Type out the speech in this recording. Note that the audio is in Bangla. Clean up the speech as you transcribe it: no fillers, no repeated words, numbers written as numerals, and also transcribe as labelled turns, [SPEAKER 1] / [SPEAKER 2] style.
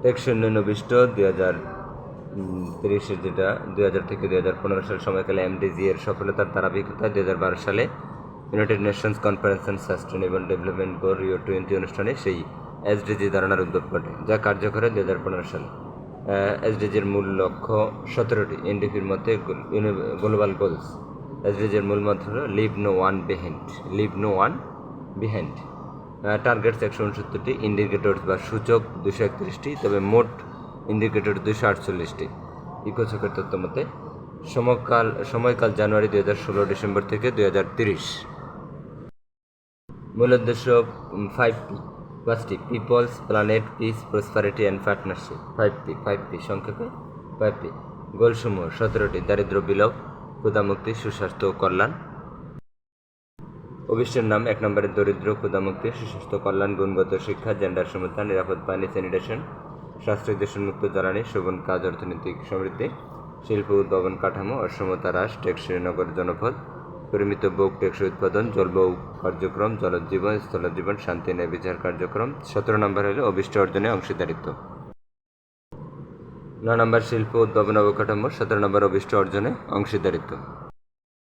[SPEAKER 1] টেকসই উন্নয়ন অভিষ্ট 2030 যেটা 2000 থেকে 2015 সাল সময়কালে এমডিজি এর সফলতার ধারাবাহিকতায় 2012 সালে United Nations conference on sustainable development goal Rio 20 অনুষ্ঠানে সেই এসডিজি ধারণার উদ্ভব ঘটে, যা কার্যকর হয় 2015 সালে। এসডিজির মূল লক্ষ্য 17টি। এনডিপির মতে গ্লোবাল গোলস। এসডিজির মূল মন্ত্র হল leave no one behind. Targets 169টি, ইন্ডিকেটরস বা সূচক 231টি, তবে মোট ইন্ডিকেটর 248টি। ইকোচকের তথ্য মতে সময়কাল জানুয়ারি 2016 ডিসেম্বর থেকে 2030। মূল উদ্দেশ্য 5P, পাঁচটি: peoples, planet, peace, prosperity and partnership. 5P সংক্ষেপে 5P। গোলসমূহ 17টি: দারিদ্র্য বিলোপ, ক্ষুধামুক্তি, সুস্বাস্থ্য ও কল্যাণ। অভিষ্টের নাম: 1 নম্বরে দরিদ্র, ক্ষুধামুক্তি, সুস্বাস্থ্য কল্যাণ, গুণগত শিক্ষা, জেন্ডার সমতা, নিরাপদ পানি, স্যানিটেশন, সাশ্রয়ী দূষণমুক্ত জ্বালানি, শোভন কাজ, অর্থনৈতিক সমৃদ্ধি, শিল্প উদ্ভাবন কাঠামো, অসমতা হ্রাস, টেকসই নগর জনপদ, পরিমিত ভোগ, টেকসই উৎপাদন, জলবায়ু কার্যক্রম, জলজীবন, স্থলজীবন, শান্তি ন্যায় বিচার কার্যক্রম। 17 নম্বর হল অভিষ্ট অর্জনে অংশীদারিত্ব। 9 নম্বর শিল্প উদ্ভাবন অবকাঠামো, 17 নম্বর অভিষ্ট অর্জনে অংশীদারিত্ব।